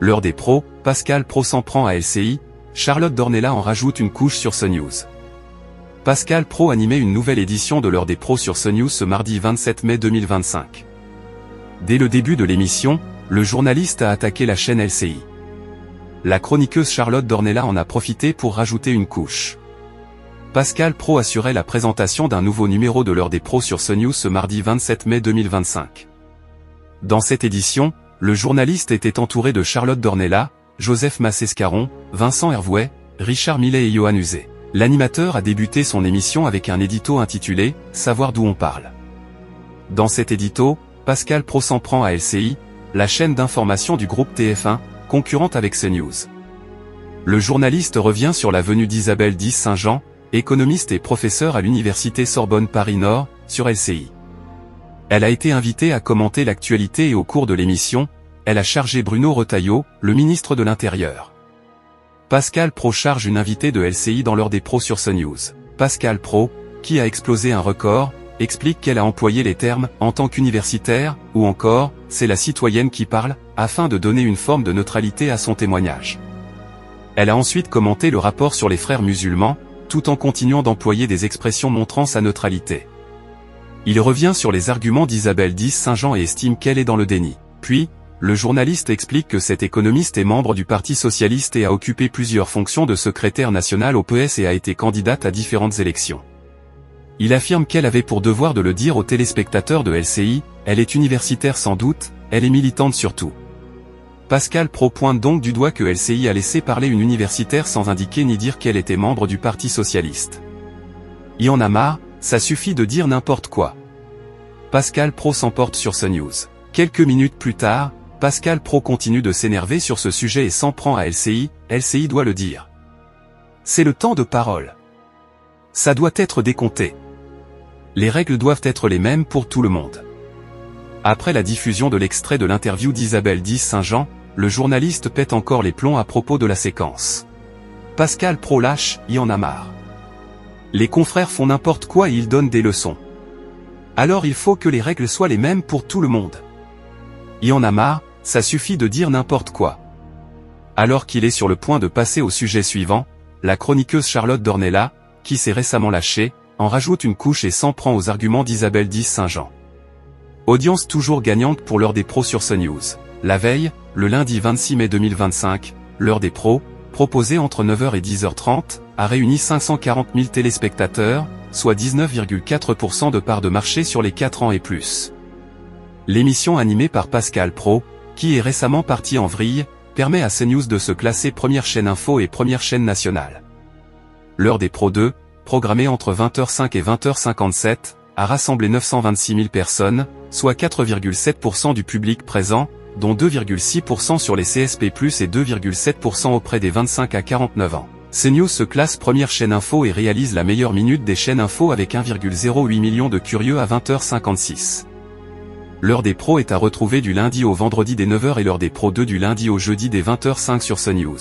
L'heure des pros, Pascal Praud s'en prend à LCI, Charlotte Dornelas en rajoute une couche sur CNews. Pascal Praud animait une nouvelle édition de l'heure des pros sur CNews ce mardi 27 mai 2025. Dès le début de l'émission, le journaliste a attaqué la chaîne LCI. La chroniqueuse Charlotte Dornelas en a profité pour rajouter une couche. Pascal Praud assurait la présentation d'un nouveau numéro de l'heure des pros sur CNews ce mardi 27 mai 2025. Dans cette édition, le journaliste était entouré de Charlotte Dornelas, Joseph Massescaron, Vincent Hervouet, Richard Millet et Johan Uzet. L'animateur a débuté son émission avec un édito intitulé « Savoir d'où on parle ». Dans cet édito, Pascal Praud s'en prend à LCI, la chaîne d'information du groupe TF1, concurrente avec CNews. Le journaliste revient sur la venue d'Isabelle Dys-Saint-Jean, économiste et professeure à l'université Sorbonne Paris-Nord, sur LCI. Elle a été invitée à commenter l'actualité et au cours de l'émission, elle a chargé Bruno Retailleau, le ministre de l'Intérieur. Pascal Praud charge une invitée de LCI dans l'heure des pros sur CNews. Pascal Praud, qui a explosé un record, explique qu'elle a employé les termes « en tant qu'universitaire » ou encore « c'est la citoyenne qui parle » afin de donner une forme de neutralité à son témoignage. Elle a ensuite commenté le rapport sur les frères musulmans, tout en continuant d'employer des expressions montrant sa neutralité. Il revient sur les arguments d'Isabelle Dys-Saint-Jean et estime qu'elle est dans le déni. Puis, le journaliste explique que cet économiste est membre du Parti socialiste et a occupé plusieurs fonctions de secrétaire national au PS et a été candidate à différentes élections. Il affirme qu'elle avait pour devoir de le dire aux téléspectateurs de LCI, elle est universitaire sans doute, elle est militante surtout. Pascal Praud pointe donc du doigt que LCI a laissé parler une universitaire sans indiquer ni dire qu'elle était membre du Parti socialiste. Y en a marre, ça suffit de dire n'importe quoi. Pascal Praud s'emporte sur CNews. Quelques minutes plus tard, Pascal Praud continue de s'énerver sur ce sujet et s'en prend à LCI, LCI doit le dire. C'est le temps de parole. Ça doit être décompté. Les règles doivent être les mêmes pour tout le monde. Après la diffusion de l'extrait de l'interview d'Isabelle Dys-Saint-Jean, le journaliste pète encore les plombs à propos de la séquence. Pascal Praud lâche, y en a marre. Les confrères font n'importe quoi et ils donnent des leçons. Alors il faut que les règles soient les mêmes pour tout le monde. Y en a marre, ça suffit de dire n'importe quoi. Alors qu'il est sur le point de passer au sujet suivant, la chroniqueuse Charlotte Dornelas, qui s'est récemment lâchée, en rajoute une couche et s'en prend aux arguments d'Isabelle Dys-Saint-Jean. Audience toujours gagnante pour l'heure des pros sur CNews. La veille, le lundi 26 mai 2025, l'heure des pros, proposée entre 9h et 10h30, a réuni 540 000 téléspectateurs, soit 19,4% de part de marché sur les 4 ans et plus. L'émission animée par Pascal Praud, qui est récemment parti en vrille, permet à CNews de se classer première chaîne info et première chaîne nationale. L'heure des pros 2, programmée entre 20h05 et 20h57, a rassemblé 926 000 personnes, soit 4,7% du public présent, dont 2,6% sur les CSP+, et 2,7% auprès des 25 à 49 ans. CNews se classe première chaîne info et réalise la meilleure minute des chaînes info avec 1,08 million de curieux à 20h56. L'heure des pros est à retrouver du lundi au vendredi dès 9h et l'heure des pros 2 du lundi au jeudi dès 20h05 sur CNews.